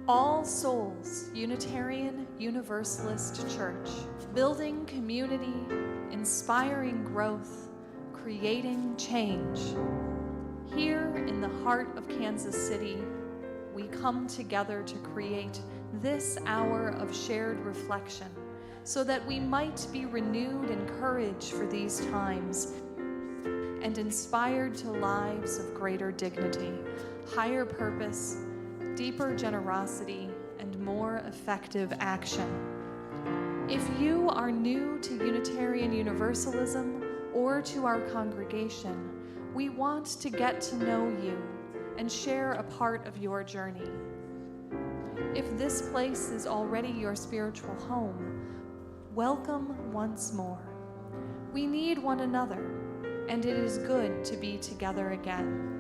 All Souls Unitarian Universalist Church, building community, inspiring growth, creating change. Here in the heart of Kansas City, we come together to create this hour of shared reflection so that we might be renewed in courage for these times and inspired to lives of greater dignity, higher purpose, deeper generosity, and more effective action. If you are new to Unitarian Universalism or to our congregation, we want to get to know you and share a part of your journey. If this place is already your spiritual home, welcome once more. We need one another, and it is good to be together again.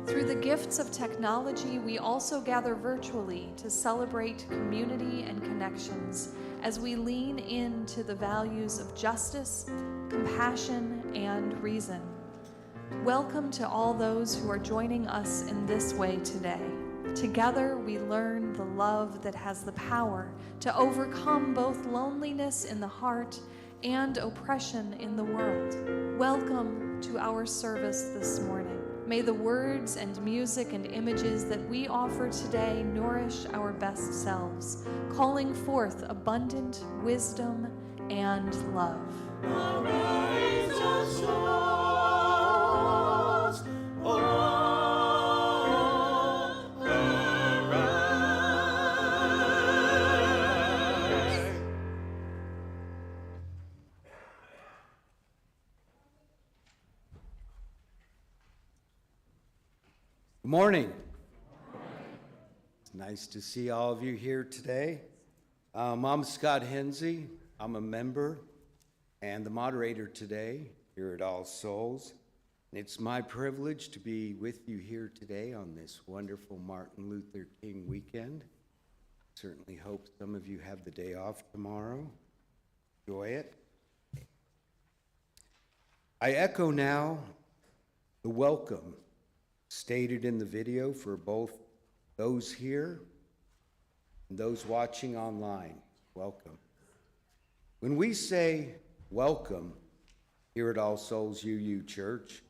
Through the gifts of technology, we also gather virtually to celebrate community and connections as we lean into the values of justice, compassion, and reason. Welcome to all those who are joining us in this way today. Together, we learn the love that has the power to overcome both loneliness in the heart and oppression in the world. Welcome to our service this morning. May the words and music and images that we offer today nourish our best selves, calling forth abundant wisdom and love. Arise, O souls, arise. Good morning. It's nice to see all of you here today. I'm Scott Hensey. I'm a member and the moderator today here at All Souls. And it's my privilege to be with you here today on this wonderful Martin Luther King weekend. Certainly hope some of you have the day off tomorrow. Enjoy it. I echo now the welcome stated in the video for both those here and those watching online. Welcome. When we say welcome here at All Souls UU Church,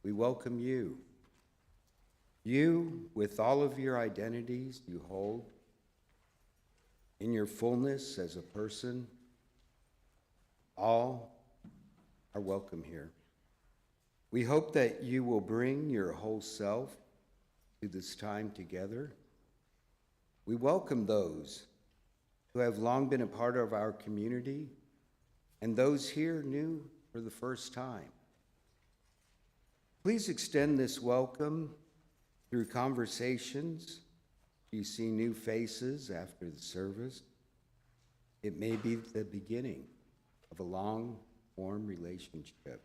we welcome you. You with all of your identities you hold in your fullness as a person, all are welcome here. We hope that you will bring your whole self to this time together. We welcome those who have long been a part of our community and those here new for the first time. Please extend this welcome through conversations. You see new faces after the service. It may be the beginning of a long, warm relationship.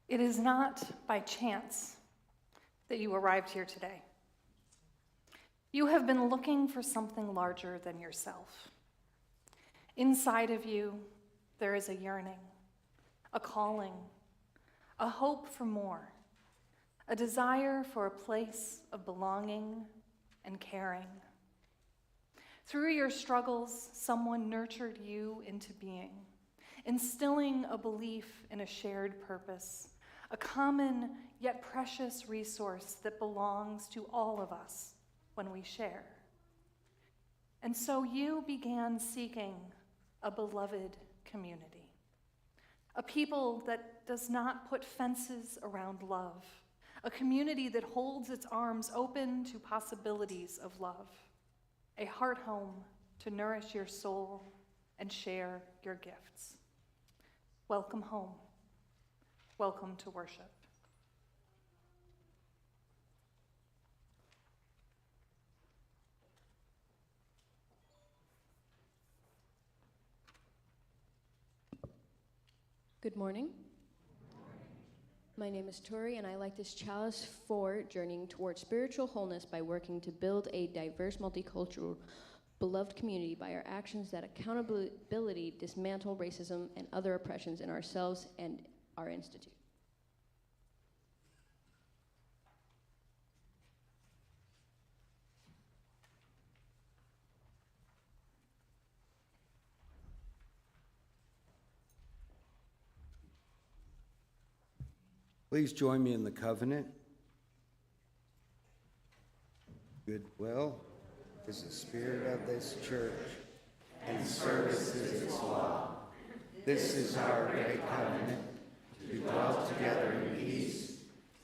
It is not by chance that you arrived here today. You have been looking for something larger than yourself. Inside of you, there is a yearning, a calling, a hope for more, a desire for a place of belonging and caring. Through your struggles, someone nurtured you into being, instilling a belief in a shared purpose, a common yet precious resource that belongs to all of us when we share. And so you began seeking a beloved community, a people that does not put fences around love, a community that holds its arms open to possibilities of love, a heart home to nourish your soul and share your gifts. Welcome home. Welcome to worship. Good morning. My name is Tori, and I like this chalice for journeying towards spiritual wholeness by working to build a diverse, multicultural, beloved community by our actions that accountability dismantle racism and other oppressions in ourselves and our institute. Please join me in the covenant. Goodwill is the spirit of this church, and service is its law. This is our great covenant, to dwell together in peace,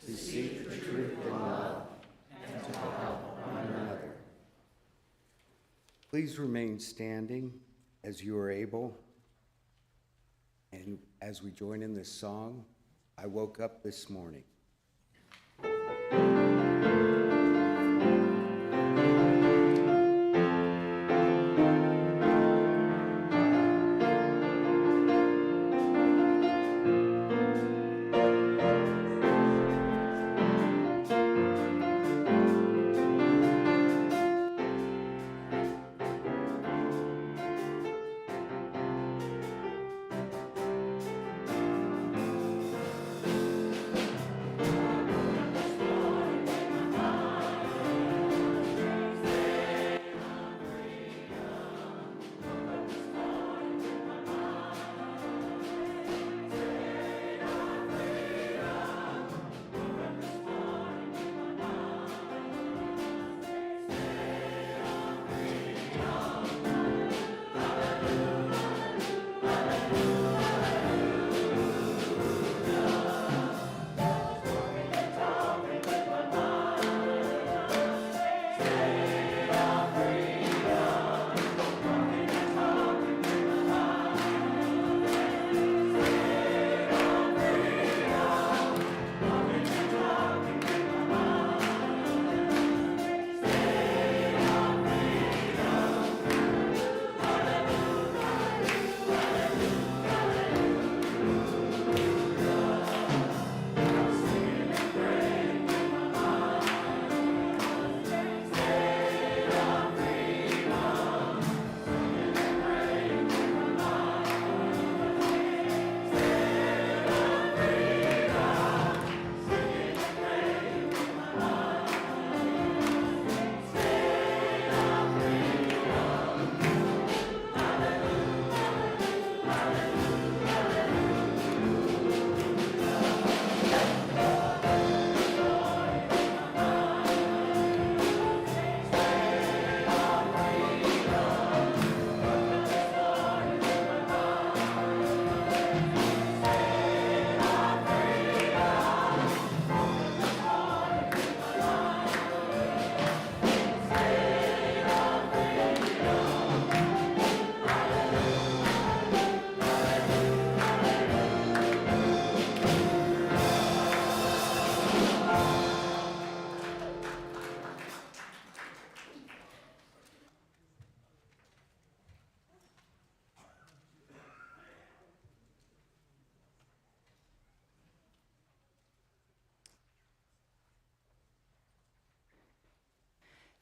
to seek the truth in love, and to help one another. Please remain standing as you are able, and as we join in this song, I woke up this morning.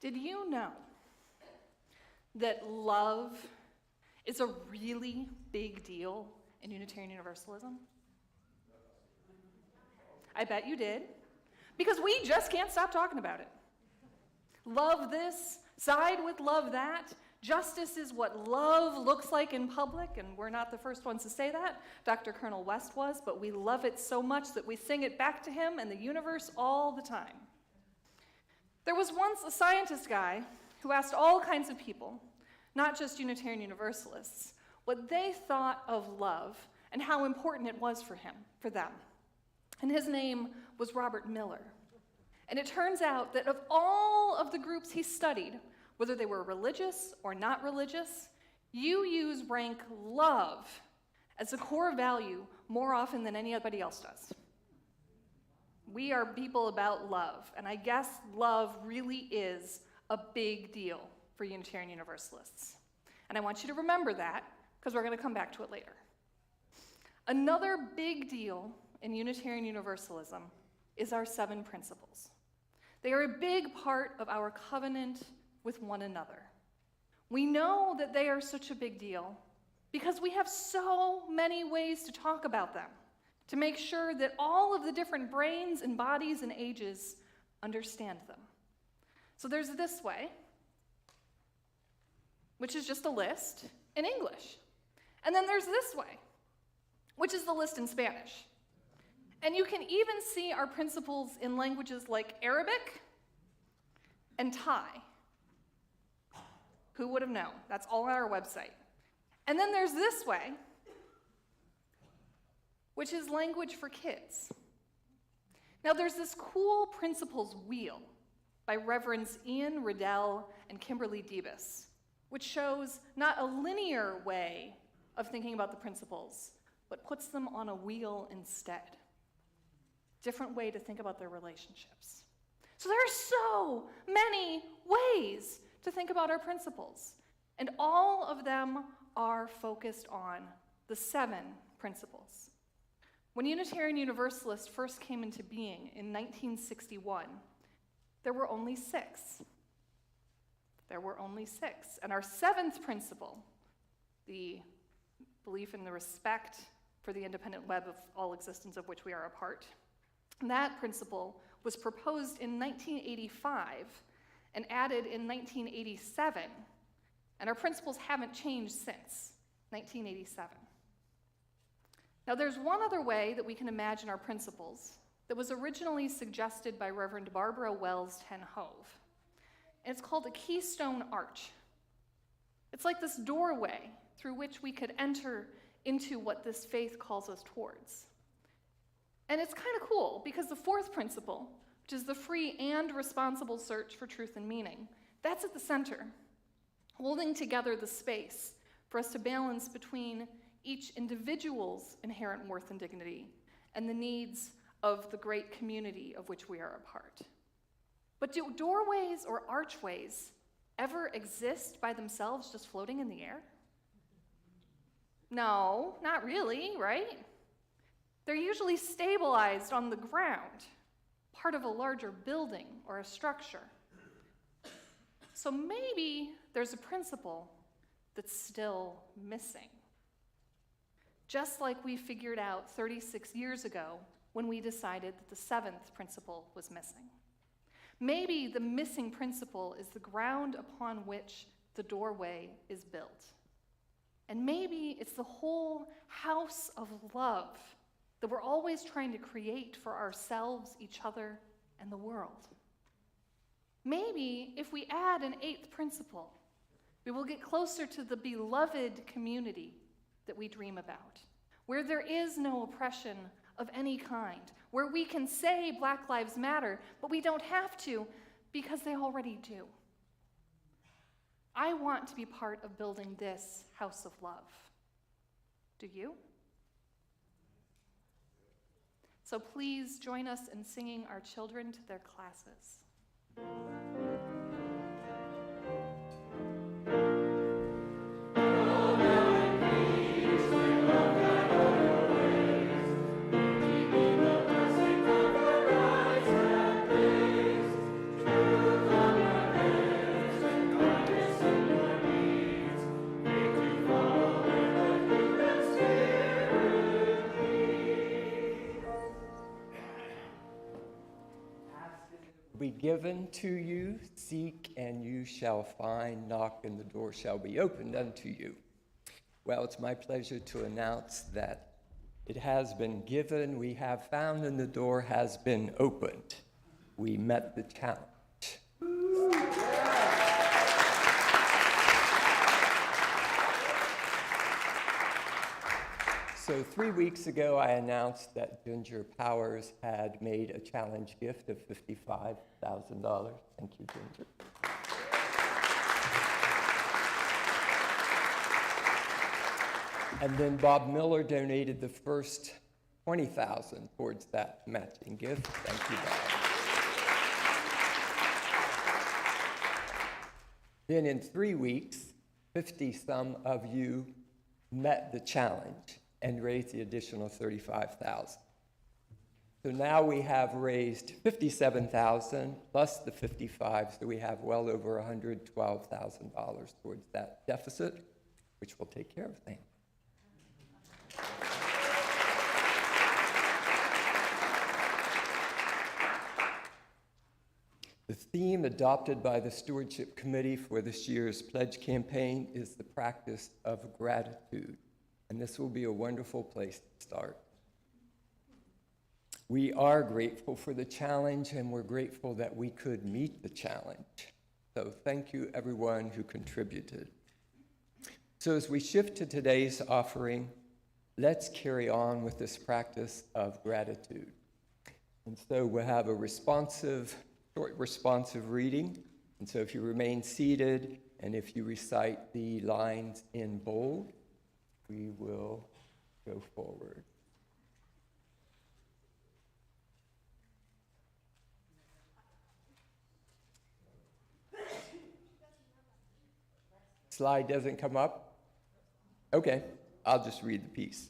Did you know that love is a really big deal in Unitarian Universalism? I bet you did, because we just can't stop talking about it. Love this, side with love that. Justice is what love looks like in public, and we're not the first ones to say that. Dr. Colonel West was, but we love it so much that we sing it back to him and the universe all the time. There was once a scientist guy who asked all kinds of people, not just Unitarian Universalists, what they thought of love and how important it was for them. And his name was Robert Miller. And it turns out that of all of the groups he studied, whether they were religious or not religious, UUs rank love as a core value more often than anybody else does. We are people about love, and I guess love really is a big deal for Unitarian Universalists. And I want you to remember that, because we're going to come back to it later. Another big deal in Unitarian Universalism is our 7 principles. They are a big part of our covenant with one another. We know that they are such a big deal because we have so many ways to talk about them, to make sure that all of the different brains and bodies and ages understand them. So there's this way, which is just a list in English. And then there's this way, which is the list in Spanish. And you can even see our principles in languages like Arabic and Thai. Who would have known? That's all on our website. And then there's this way, which is language for kids. Now there's this cool principles wheel by Reverends Ian Riddell and Kimberly Debus, which shows not a linear way of thinking about the principles, but puts them on a wheel instead. Different way to think about their relationships. So there are so many ways to think about our principles, and all of them are focused on the 7 principles. When Unitarian Universalists first came into being in 1961, there were only 6. There were only 6. And our 7th principle, the belief in the respect for the independent web of all existence of which we are a part, that principle was proposed in 1985 and added in 1987. And our principles haven't changed since 1987. Now, there's one other way that we can imagine our principles that was originally suggested by Reverend Barbara Wells Ten Hove. And it's called a keystone arch. It's like this doorway through which we could enter into what this faith calls us towards. And it's kind of cool because the 4th principle, which is the free and responsible search for truth and meaning, that's at the center, holding together the space for us to balance between each individual's inherent worth and dignity and the needs of the great community of which we are a part. But do doorways or archways ever exist by themselves just floating in the air? No, not really, right? They're usually stabilized on the ground, part of a larger building or a structure. So maybe there's a principle that's still missing. Just like we figured out 36 years ago when we decided that the 7th principle was missing. Maybe the missing principle is the ground upon which the doorway is built. And maybe it's the whole house of love that we're always trying to create for ourselves, each other, and the world. Maybe if we add an 8th principle, we will get closer to the beloved community that we dream about, where there is no oppression of any kind, where we can say Black Lives Matter, but we don't have to because they already do. I want to be part of building this house of love. Do you? So please join us in singing our children to their classes. Be given to you, seek and you shall find, knock and the door shall be opened unto you. Well, it's my pleasure to announce that it has been given, we have found, and the door has been opened. We met the challenge. So 3 weeks ago, I announced that Ginger Powers had made a challenge gift of $55,000. Thank you, Ginger. And then Bob Miller donated the first $20,000 towards that matching gift. Thank you, Bob. Then in 3 weeks, 50-some of you met the challenge. and raise the additional $35,000. So now we have raised $57,000 plus the $55,000, so we have well over $112,000 towards that deficit, which will take care of things. The theme adopted by the Stewardship Committee for this year's pledge campaign is the practice of gratitude, and this will be a wonderful place to start. We are grateful for the challenge, and we're grateful that we could meet the challenge. So thank you, everyone who contributed. So as we shift to today's offering, let's carry on with this practice of gratitude. And so we'll have a short responsive reading. And so if you remain seated, and if you recite the lines in bold, we will go forward. Slide doesn't come up? Okay, I'll just read the piece.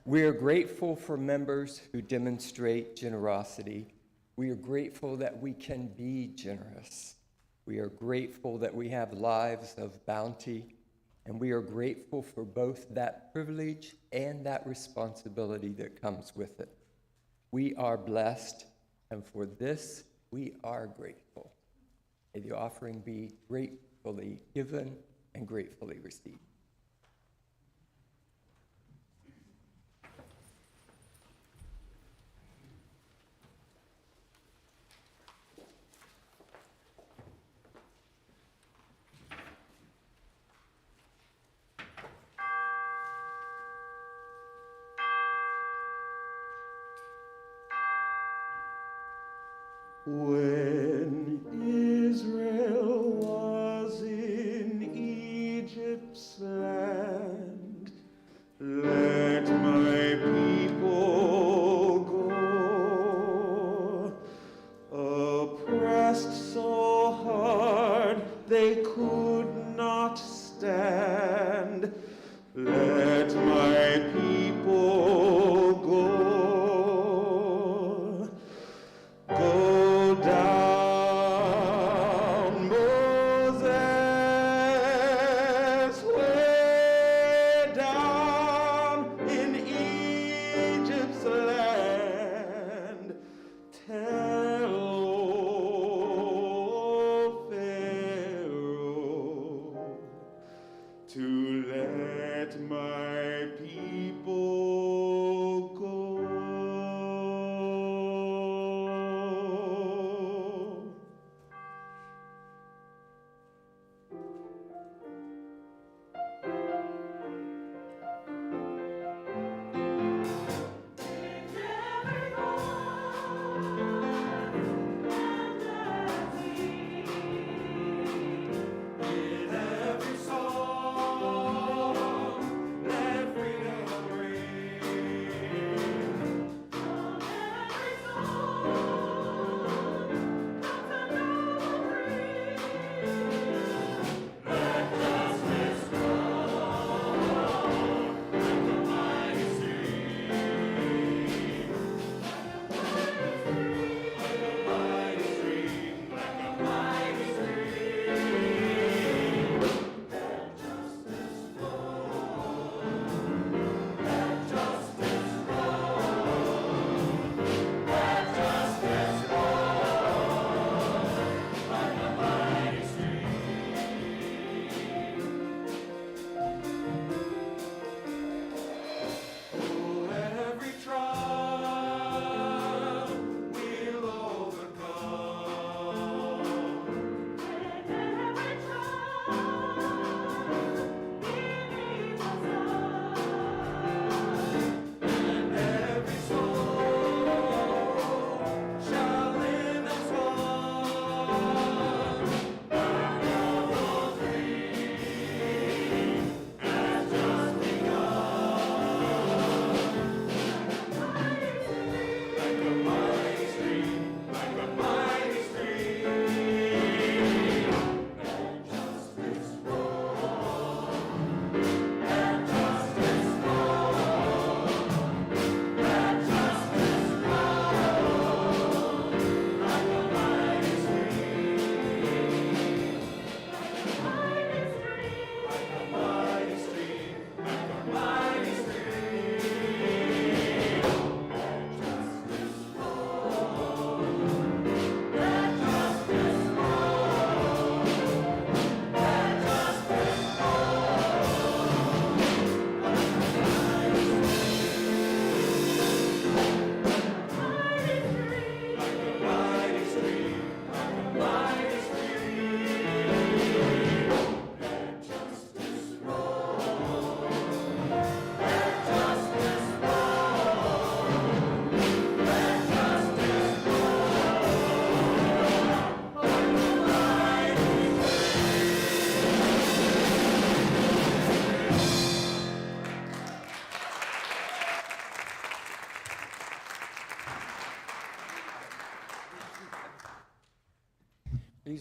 We are grateful for members who demonstrate generosity. We are grateful that we can be generous. We are grateful that we have lives of bounty, and we are grateful for both that privilege and that responsibility that comes with it. We are blessed, and for this, we are grateful. May the offering be gratefully given and gratefully received. When Israel was in Egypt's land, let my people go. Oppressed so hard they could not stand, let my people go. Go down, Moses, way down in Egypt's land. Tell old Pharaoh to let my people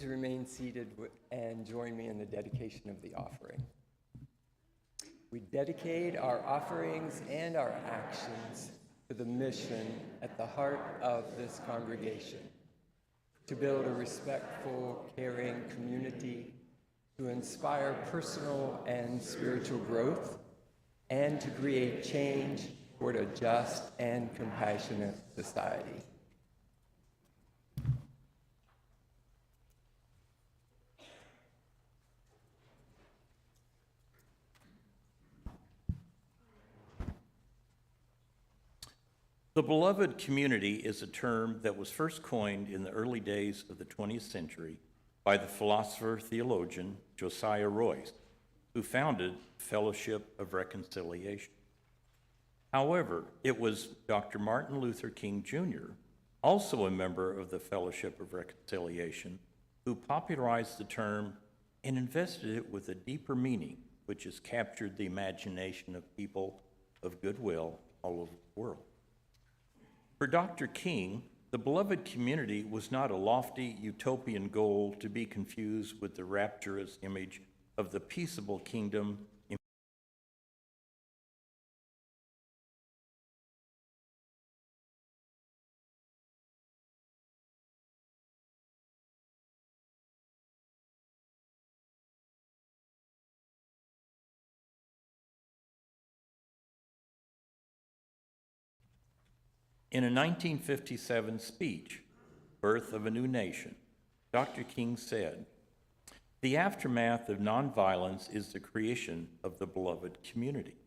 please remain seated and join me in the dedication of the offering. We dedicate our offerings and our actions to the mission at the heart of this congregation, to build a respectful, caring community, to inspire personal and spiritual growth, and to create change toward a just and compassionate society. The beloved community is a term that was first coined in the early days of the 20th century by the philosopher-theologian Josiah Royce, who founded Fellowship of Reconciliation. However, it was Dr. Martin Luther King Jr., also a member of the Fellowship of Reconciliation, who popularized the term and invested it with a deeper meaning, which has captured the imagination of people of goodwill all over the world. For Dr. King, the beloved community was not a lofty utopian goal to be confused with the rapturous image of the peaceable kingdom. In a 1957 speech, Birth of a New Nation, Dr. King said, "The aftermath of nonviolence is the creation of the beloved community.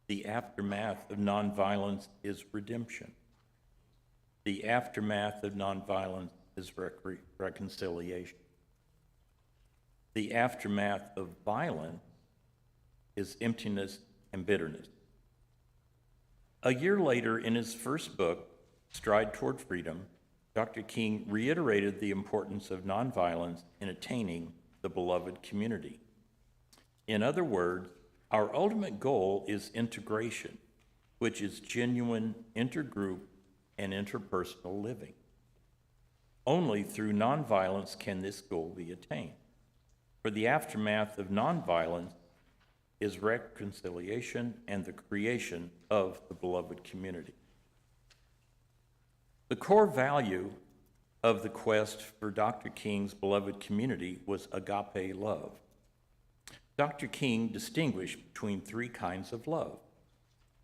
The aftermath of nonviolence is redemption. The aftermath of nonviolence is reconciliation. The aftermath of violence is emptiness and bitterness." A year later, in his first book, Stride Toward Freedom, Dr. King reiterated the importance of nonviolence in attaining the beloved community. In other words, our ultimate goal is integration, which is genuine intergroup and interpersonal living. Only through nonviolence can this goal be attained. For the aftermath of nonviolence is reconciliation and the creation of the beloved community. The core value of the quest for Dr. King's beloved community was agape love. Dr. King distinguished between three kinds of love: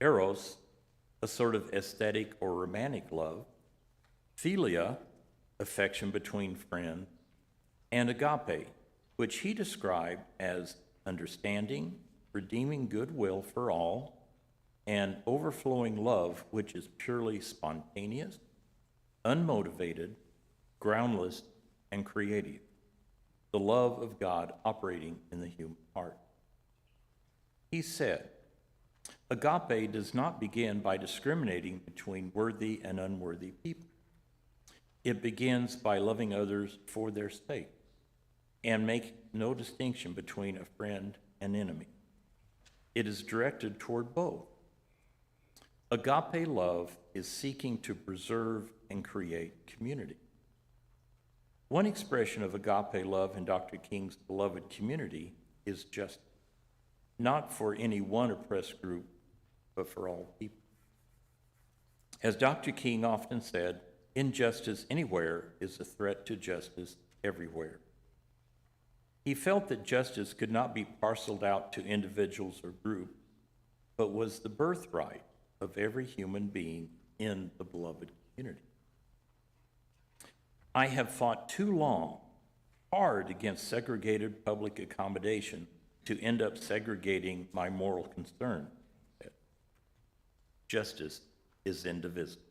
eros, a sort of aesthetic or romantic love; philia, affection between friends; and agape, which he described as understanding, redeeming goodwill for all, and overflowing love, which is purely spontaneous, unmotivated, groundless, and creative. The love of God operating in the human heart. He said, "Agape does not begin by discriminating between worthy and unworthy people. It begins by loving others for their sake and making no distinction between a friend and enemy. It is directed toward both. Agape love is seeking to preserve and create community." One expression of agape love in Dr. King's beloved community is justice, not for any one oppressed group, but for all people. As Dr. King often said, injustice anywhere is a threat to justice everywhere. He felt that justice could not be parceled out to individuals or groups, but was the birthright of every human being in the beloved community. "I have fought too long, hard against segregated public accommodation to end up segregating my moral concern. Justice is indivisible."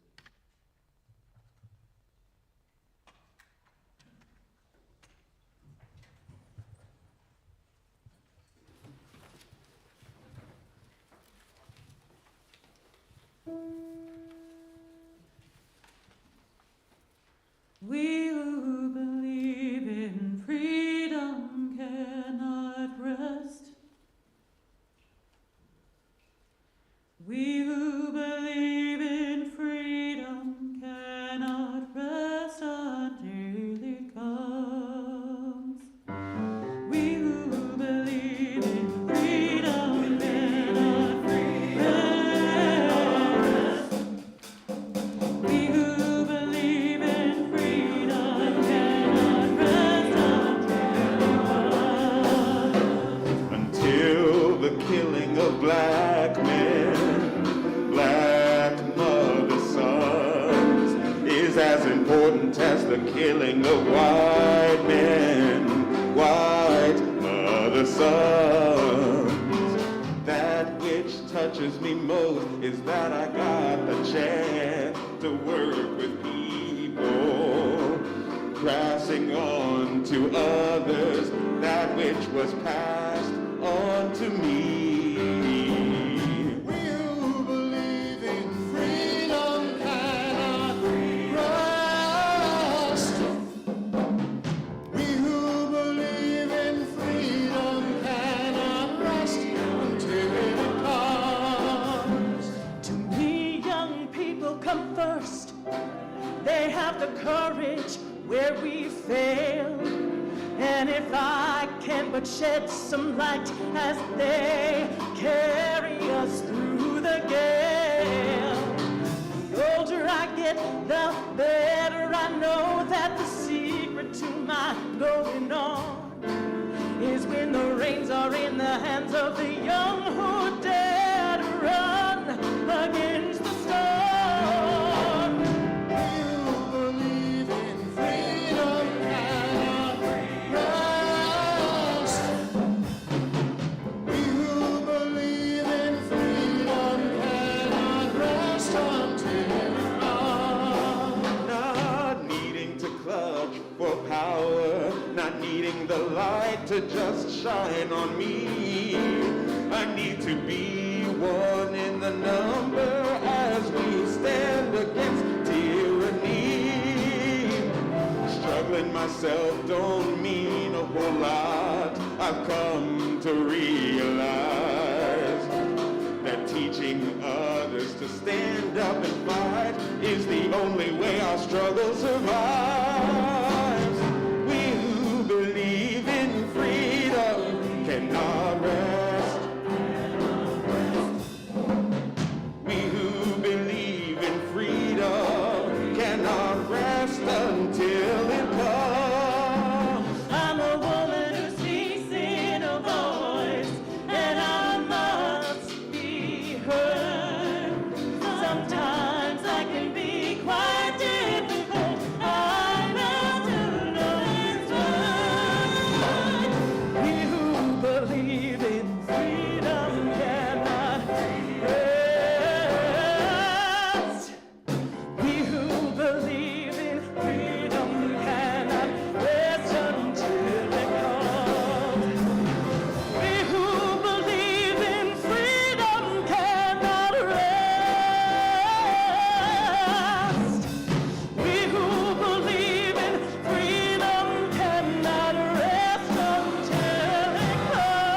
We who believe in freedom cannot rest. We who believe in freedom the killing of white men, white mother sons. That which touches me most is that I got the chance to work with people, passing on to others that which was passed on to me. We who believe in freedom cannot rest. We who believe in freedom cannot rest until it comes. To me, young people come first. They have the courage where we fail. And if I can but shed some light as they carry us through the gale. The older I get, the better I know that the secret to my going on is when the reins are in the hands of the young who dare to run against the storm. You believe in freedom cannot rest. We who believe in freedom cannot rest until it comes. Not needing to clutch for power, not needing the light to just shine on me. I need to be one in the number as we stand against tyranny. Struggling myself don't mean a whole lot. I've come to realize that teaching others to stand up and fight is the only way our struggle survives. We who believe in freedom cannot rest. We who believe in freedom cannot rest until it comes. I'm a woman who speaks in a voice, and I must be heard. Sometimes I can be quite difficult. I know to know it's right. We who believe in freedom cannot rest. We who believe in freedom cannot rest until it comes. We who believe in freedom cannot rest. We who believe in freedom cannot rest until it comes.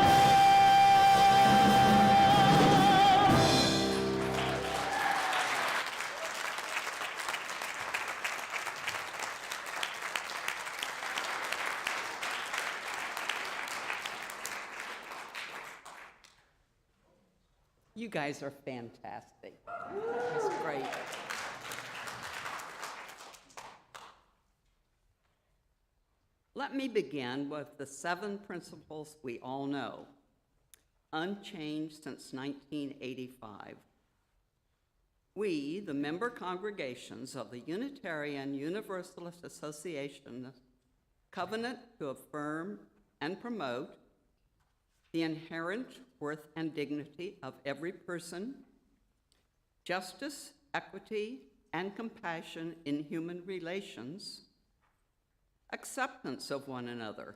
You guys are fantastic. That's great. Let me begin with the 7 principles we all know, unchanged since 1985. We, the member congregations of the Unitarian Universalist Association, covenant to affirm and promote the inherent worth and dignity of every person, justice, equity, and compassion in human relations, acceptance of one another,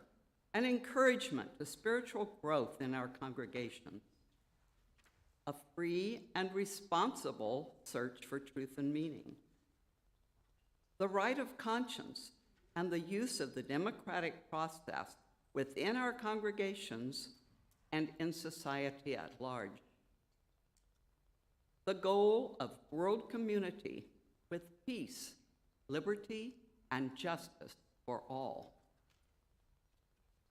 and encouragement to spiritual growth in our congregation, a free and responsible search for truth and meaning, the right of conscience and the use of the democratic process within our congregations and in society at large. The goal of world community with peace, liberty, and justice for all.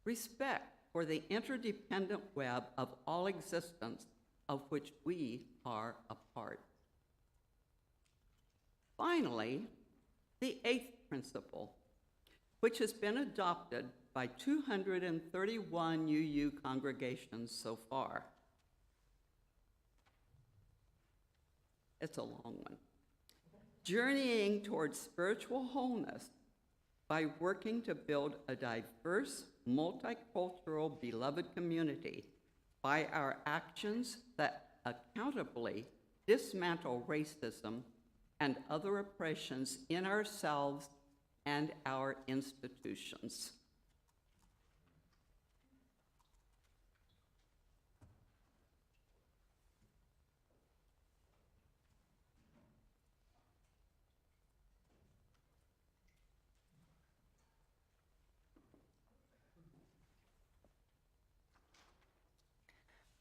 Respect for the interdependent web of all existence of which we are a part. Finally, the 8th principle, which has been adopted by 231 UU congregations so far. It's a long one. Journeying towards spiritual wholeness by working to build a diverse, multicultural, beloved community by our actions that accountably dismantle racism and other oppressions in ourselves and our institutions.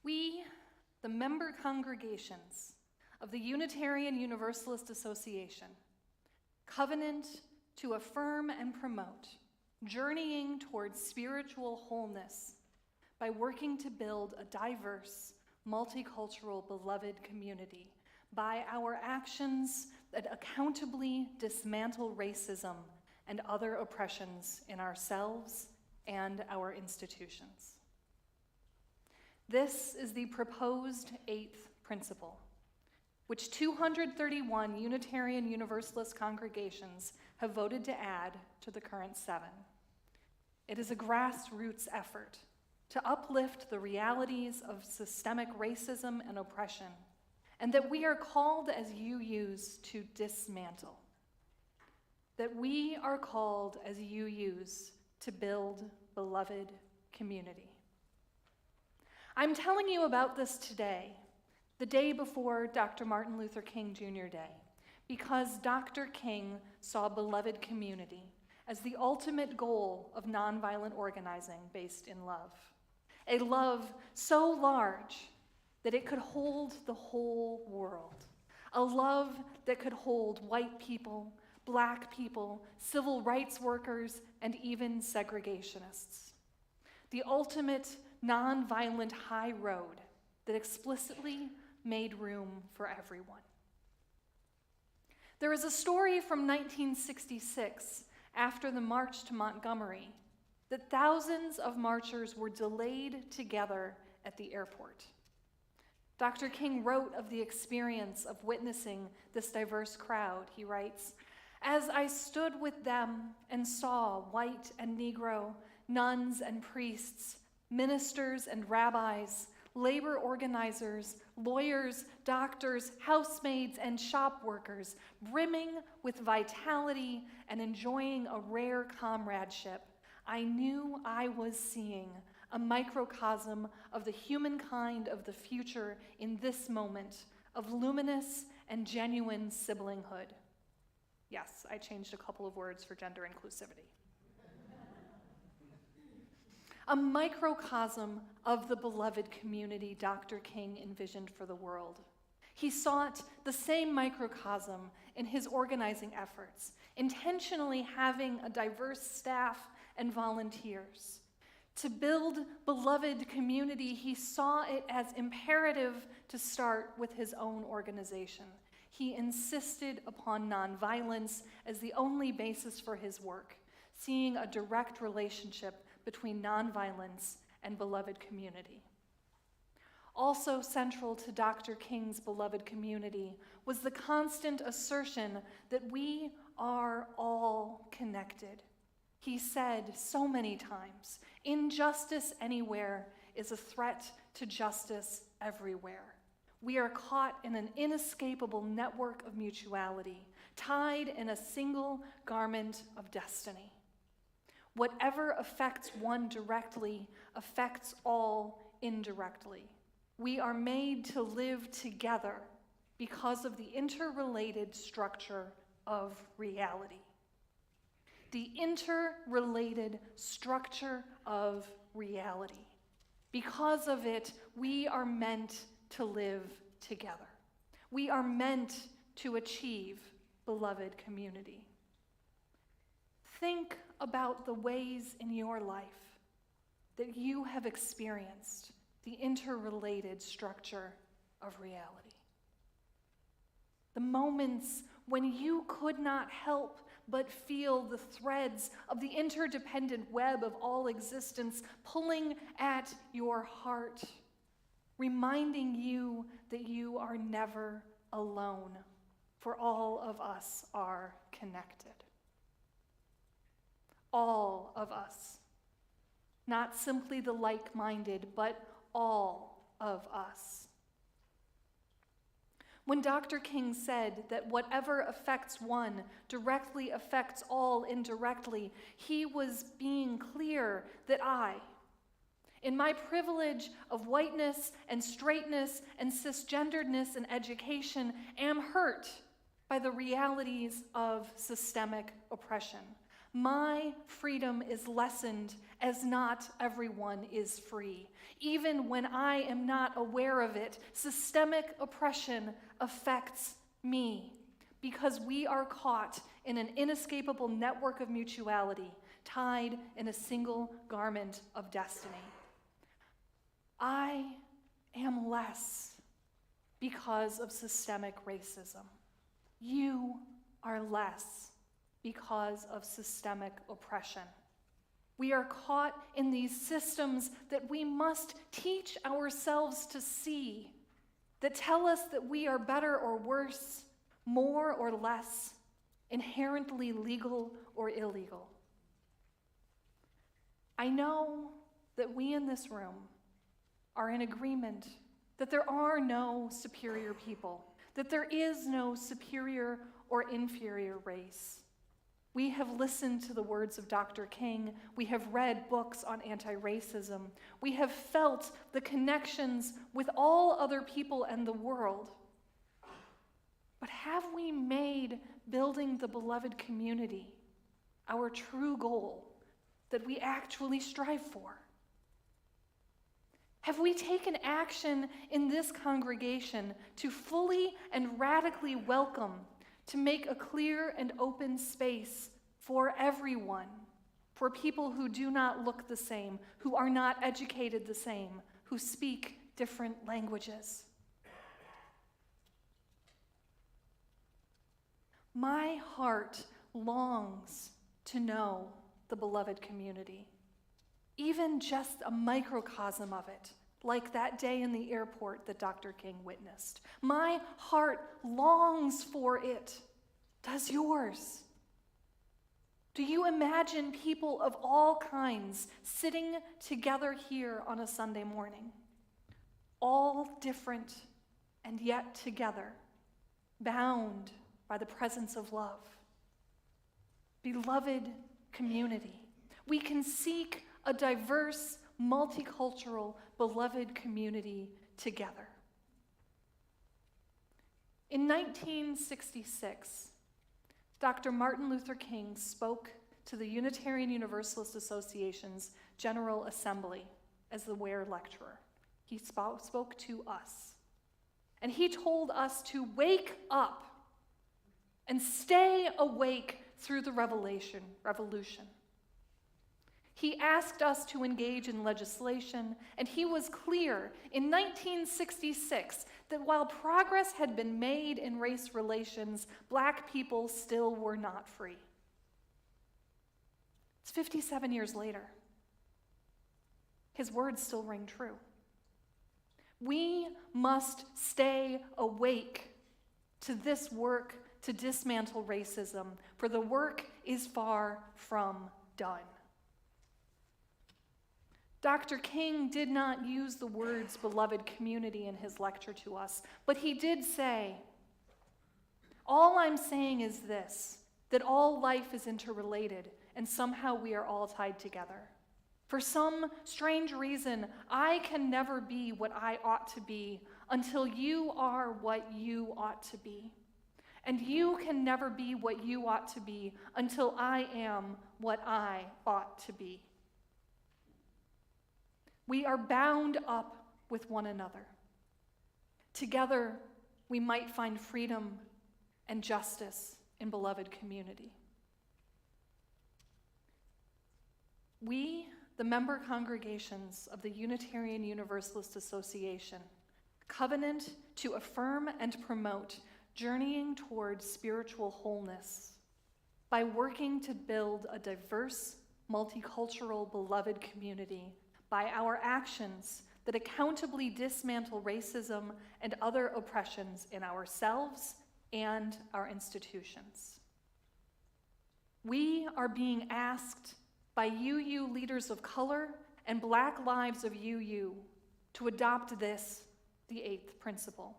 We, the member congregations of the Unitarian Universalist Association, covenant to affirm and promote journeying towards spiritual wholeness by working to build a diverse, multicultural, beloved community by our actions that accountably dismantle racism and other oppressions in ourselves and our institutions. This is the proposed 8th principle, which 231 Unitarian Universalist congregations have voted to add to the current 7. It is a grassroots effort to uplift the realities of systemic racism and oppression, and that we are called as UUs to dismantle. That we are called as UUs to build beloved community. I'm telling you about this today, the day before Dr. Martin Luther King Jr. Day, because Dr. King saw beloved community as the ultimate goal of nonviolent organizing based in love. A love so large that it could hold the whole world. A love that could hold white people, black people, civil rights workers, and even segregationists. The ultimate nonviolent high road that explicitly made room for everyone. There is a story from 1966, after the March to Montgomery, that thousands of marchers were delayed together at the airport. Dr. King wrote of the experience of witnessing this diverse crowd. He writes, "As I stood with them and saw white and Negro, nuns and priests, ministers and rabbis, labor organizers, lawyers, doctors, housemaids, and shop workers, brimming with vitality and enjoying a rare comradeship, I knew I was seeing a microcosm of the humankind of the future in this moment of luminous and genuine siblinghood." Yes, I changed a couple of words for gender inclusivity. A microcosm of the beloved community Dr. King envisioned for the world. He sought the same microcosm in his organizing efforts, intentionally having a diverse staff and volunteers. To build beloved community, he saw it as imperative to start with his own organization. He insisted upon nonviolence as the only basis for his work, seeing a direct relationship between nonviolence and beloved community. Also central to Dr. King's beloved community was the constant assertion that we are all connected. He said so many times, injustice anywhere is a threat to justice everywhere. We are caught in an inescapable network of mutuality, tied in a single garment of destiny. Whatever affects one directly affects all indirectly. We are made to live together because of the interrelated structure of reality. The interrelated structure of reality. Because of it, we are meant to live together. We are meant to achieve beloved community. Think about the ways in your life that you have experienced the interrelated structure of reality. The moments when you could not help but feel the threads of the interdependent web of all existence pulling at your heart, reminding you that you are never alone, for all of us are connected. all of us. Not simply the like-minded, but all of us. When Dr. King said that whatever affects one directly affects all indirectly, he was being clear that I, in my privilege of whiteness and straightness and cisgenderedness and education, am hurt by the realities of systemic oppression. My freedom is lessened as not everyone is free. Even when I am not aware of it, systemic oppression affects me because we are caught in an inescapable network of mutuality, tied in a single garment of destiny. I am less because of systemic racism. You are less because of systemic oppression. We are caught in these systems that we must teach ourselves to see, that tell us that we are better or worse, more or less, inherently legal or illegal. I know that we in this room are in agreement that there are no superior people, that there is no superior or inferior race. We have listened to the words of Dr. King. We have read books on anti-racism. We have felt the connections with all other people and the world. But have we made building the beloved community our true goal that we actually strive for? Have we taken action in this congregation to fully and radically welcome, to make a clear and open space for everyone, for people who do not look the same, who are not educated the same, who speak different languages? My heart longs to know the beloved community, even just a microcosm of it, like that day in the airport that Dr. King witnessed. My heart longs for it. Does yours? Do you imagine people of all kinds sitting together here on a Sunday morning, all different and yet together, bound by the presence of love? Beloved community, we can seek a diverse, multicultural, beloved community together. In 1966, Dr. Martin Luther King spoke to the Unitarian Universalist Association's General Assembly as the Ware lecturer. He spoke to us. And he told us to wake up and stay awake through the revolution. He asked us to engage in legislation, and he was clear in 1966 that while progress had been made in race relations, Black people still were not free. It's 57 years later. His words still ring true. We must stay awake to this work to dismantle racism, for the work is far from done. Dr. King did not use the words beloved community in his lecture to us, but he did say, all I'm saying is this, that all life is interrelated and somehow we are all tied together. For some strange reason, I can never be what I ought to be until you are what you ought to be. And you can never be what you ought to be until I am what I ought to be. We are bound up with one another. Together, we might find freedom and justice in beloved community. We, the member congregations of the Unitarian Universalist Association, covenant to affirm and promote journeying towards spiritual wholeness by working to build a diverse, multicultural, beloved community by our actions that accountably dismantle racism and other oppressions in ourselves and our institutions. We are being asked by UU leaders of color and Black lives of UU to adopt this, the eighth principle.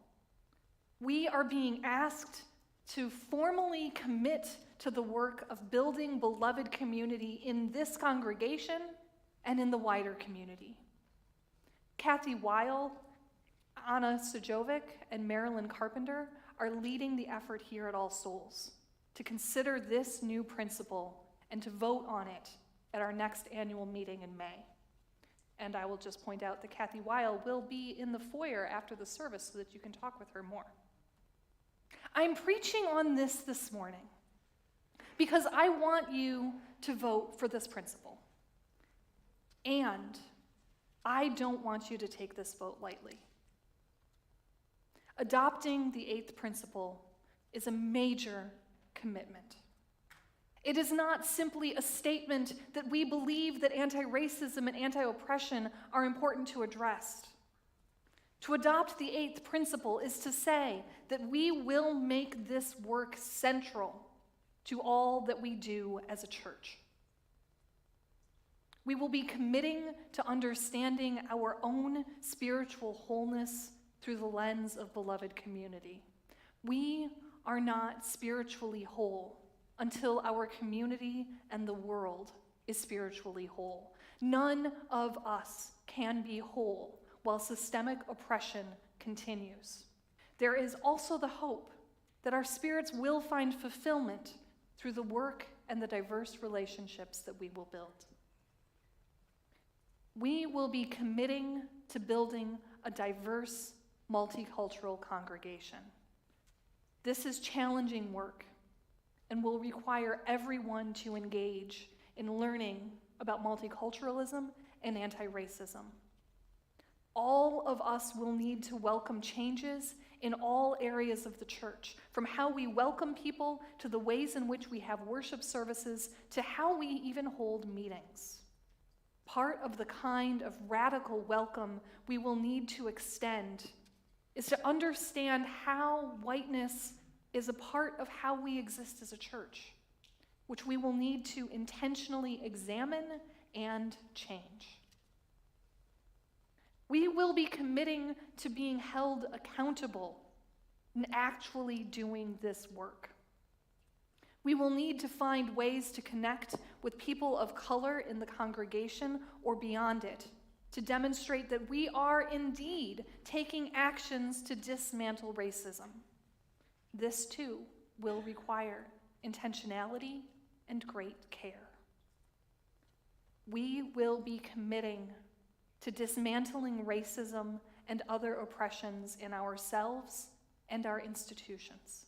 We are being asked to formally commit to the work of building beloved community in this congregation and in the wider community. Kathy Weil, Anna Sujovic, and Marilyn Carpenter are leading the effort here at All Souls to consider this new principle and to vote on it at our next annual meeting in May. And I will just point out that Kathy Weil will be in the foyer after the service so that you can talk with her more. I'm preaching on this morning because I want you to vote for this principle. And I don't want you to take this vote lightly. Adopting the eighth principle is a major commitment. It is not simply a statement that we believe that anti-racism and anti-oppression are important to address. To adopt the eighth principle is to say that we will make this work central to all that we do as a church. We will be committing to understanding our own spiritual wholeness through the lens of beloved community. We are not spiritually whole until our community and the world is spiritually whole. None of us can be whole while systemic oppression continues. There is also the hope that our spirits will find fulfillment through the work and the diverse relationships that we will build. We will be committing to building a diverse, multicultural congregation. This is challenging work and will require everyone to engage in learning about multiculturalism and anti-racism. All of us will need to welcome changes in all areas of the church, from how we welcome people to the ways in which we have worship services to how we even hold meetings. Part of the kind of radical welcome we will need to extend is to understand how whiteness is a part of how we exist as a church, which we will need to intentionally examine and change. We will be committing to being held accountable and actually doing this work. We will need to find ways to connect with people of color in the congregation or beyond it to demonstrate that we are indeed taking actions to dismantle racism. This too will require intentionality and great care. We will be committing to dismantling racism and other oppressions in ourselves and our institutions.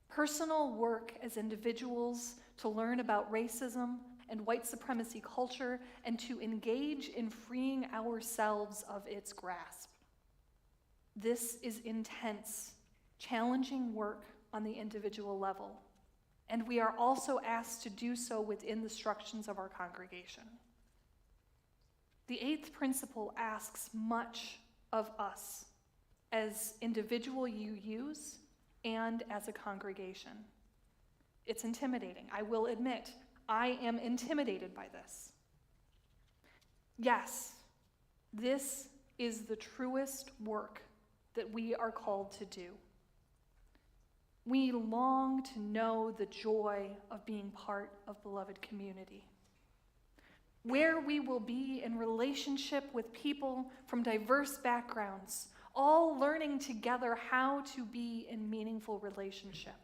Personal work as individuals to learn about racism and white supremacy culture and to engage in freeing ourselves of its grasp. This is intense, challenging work on the individual level, and we are also asked to do so within the structures of our congregation. The eighth principle asks much of us as individual UUs and as a congregation. It's intimidating. I will admit, I am intimidated by this. Yes, this is the truest work that we are called to do. We long to know the joy of being part of beloved community, where we will be in relationship with people from diverse backgrounds, all learning together how to be in meaningful relationship.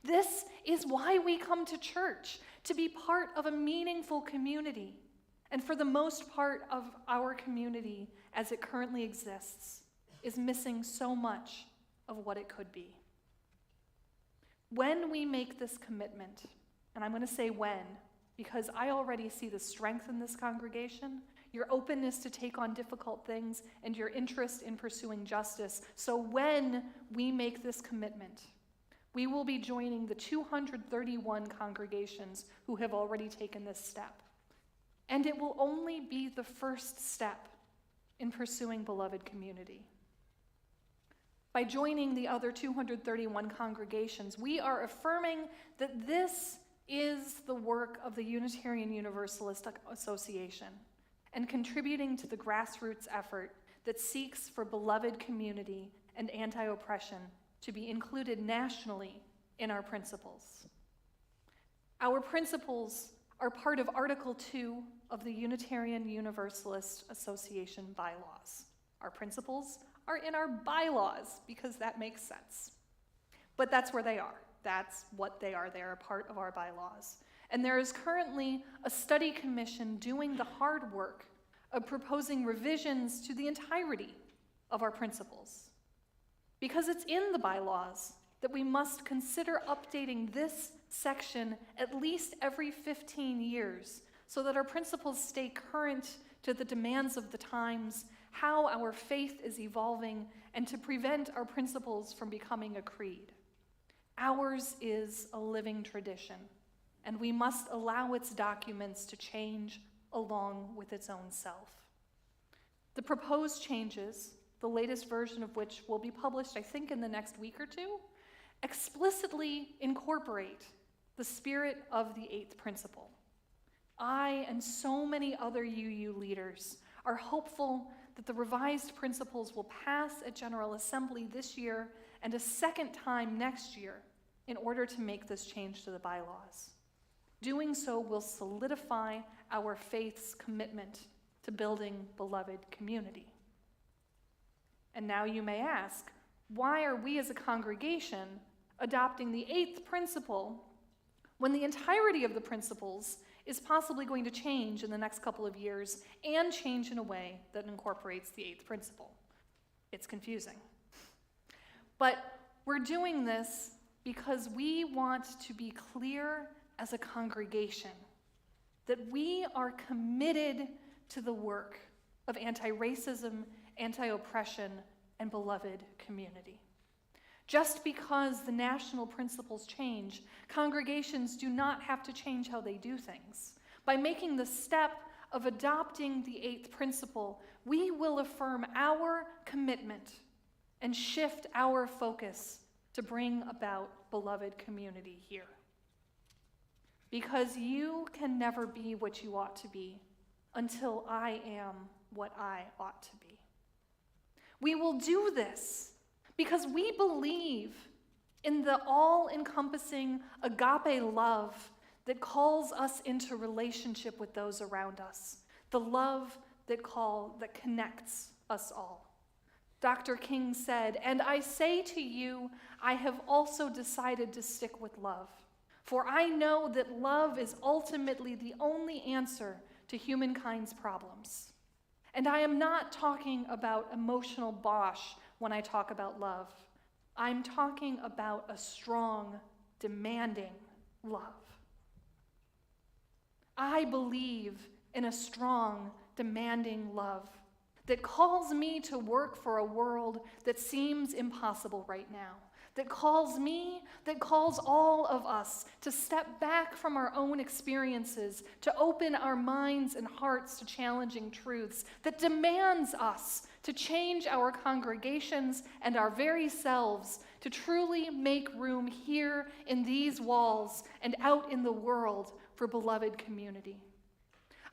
This is why we come to church, to be part of a meaningful community. And for the most part of our community, as it currently exists, is missing so much of what it could be. When we make this commitment, and I'm going to say when, because I already see the strength in this congregation, your openness to take on difficult things, and your interest in pursuing justice. So when we make this commitment, we will be joining the 231 congregations who have already taken this step. And it will only be the first step in pursuing beloved community. By joining the other 231 congregations, we are affirming that this is the work of the Unitarian Universalist Association and contributing to the grassroots effort that seeks for beloved community and anti-oppression to be included nationally in our principles. Our principles are part of Article 2 of the Unitarian Universalist Association bylaws. Our principles are in our bylaws because that makes sense. But that's where they are. That's what they are. They are a part of our bylaws. And there is currently a study commission doing the hard work of proposing revisions to the entirety of our principles. Because it's in the bylaws that we must consider updating this section at least every 15 years so that our principles stay current to the demands of the times, how our faith is evolving, and to prevent our principles from becoming a creed. Ours is a living tradition, and we must allow its documents to change along with its own self. The proposed changes, the latest version of which will be published, I think, in the next week or two, explicitly incorporate the spirit of the eighth principle. I and so many other UU leaders are hopeful that the revised principles will pass at General Assembly this year and a second time next year in order to make this change to the bylaws. Doing so will solidify our faith's commitment to building beloved community. And now you may ask, why are we as a congregation adopting the eighth principle when the entirety of the principles is possibly going to change in the next couple of years and change in a way that incorporates the eighth principle? It's confusing. But we're doing this because we want to be clear as a congregation that we are committed to the work of anti-racism, anti-oppression, and beloved community. Just because the national principles change, congregations do not have to change how they do things. By making the step of adopting the eighth principle, we will affirm our commitment and shift our focus to bring about beloved community here. Because you can never be what you ought to be until I am what I ought to be. We will do this because we believe in the all-encompassing agape love that calls us into relationship with those around us, the love that connects us all. Dr. King said, "And I say to you, I have also decided to stick with love, for I know that love is ultimately the only answer to humankind's problems." And I am not talking about emotional bosh when I talk about love. I'm talking about a strong, demanding love. I believe in a strong, demanding love that calls me to work for a world that seems impossible right now, that calls all of us to step back from our own experiences, to open our minds and hearts to challenging truths, that demands us to change our congregations and our very selves to truly make room here in these walls and out in the world for beloved community.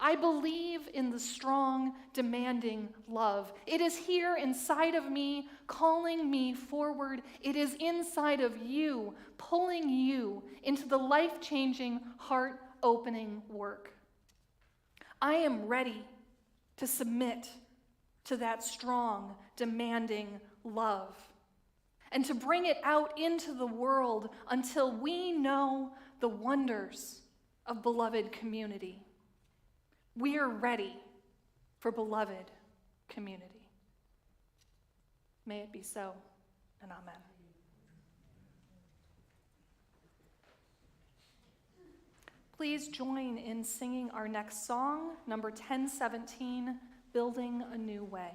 I believe in the strong, demanding love. It is here inside of me, calling me forward. It is inside of you, pulling you into the life-changing, heart-opening work. I am ready to submit to that strong, demanding love and to bring it out into the world until we know the wonders of beloved community. We are ready for beloved community. May it be so, and amen. Please join in singing our next song, number 1017, Building a New Way.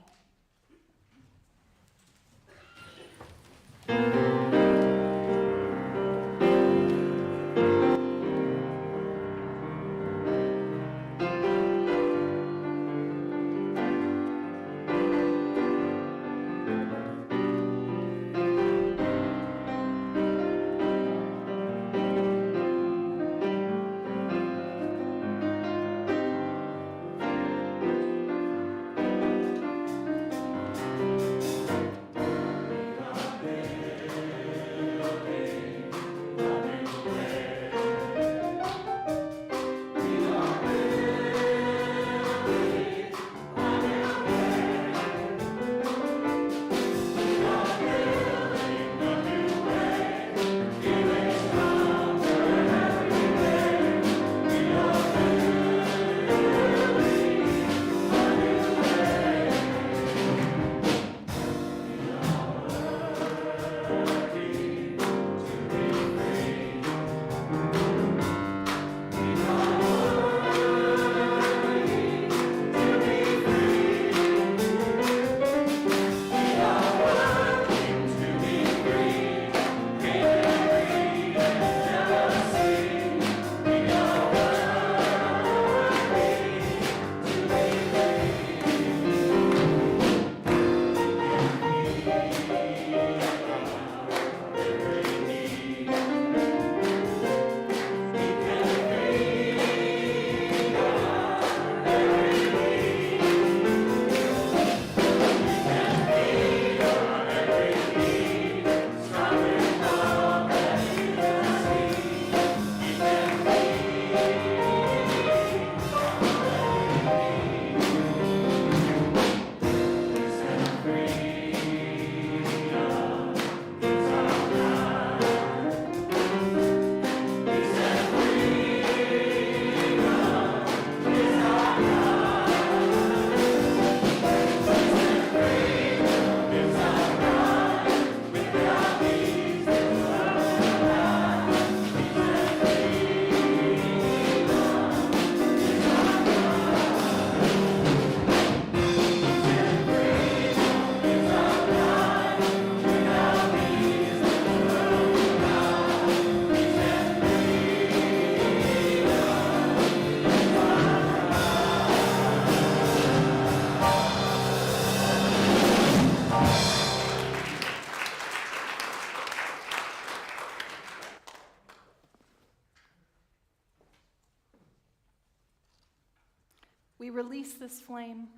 we release this flame,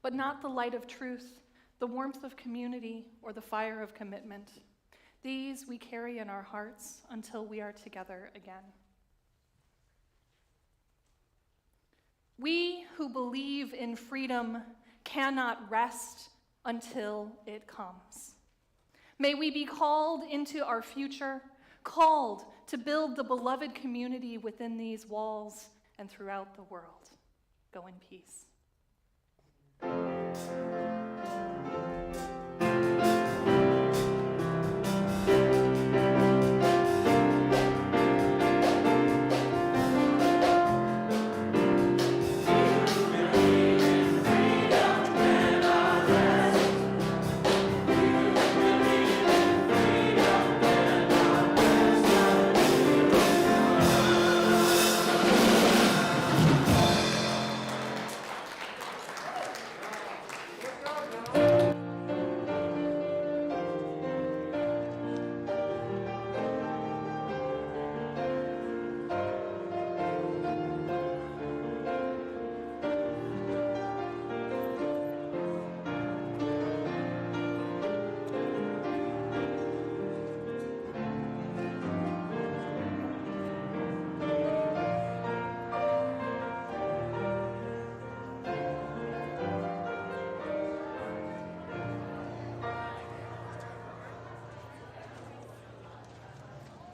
but not the light of truth, the warmth of community, or the fire of commitment. These we carry in our hearts until we are together again. We who believe in freedom cannot rest until it comes. May we be called into our future, called to build the beloved community within these walls and throughout the world. Go in peace.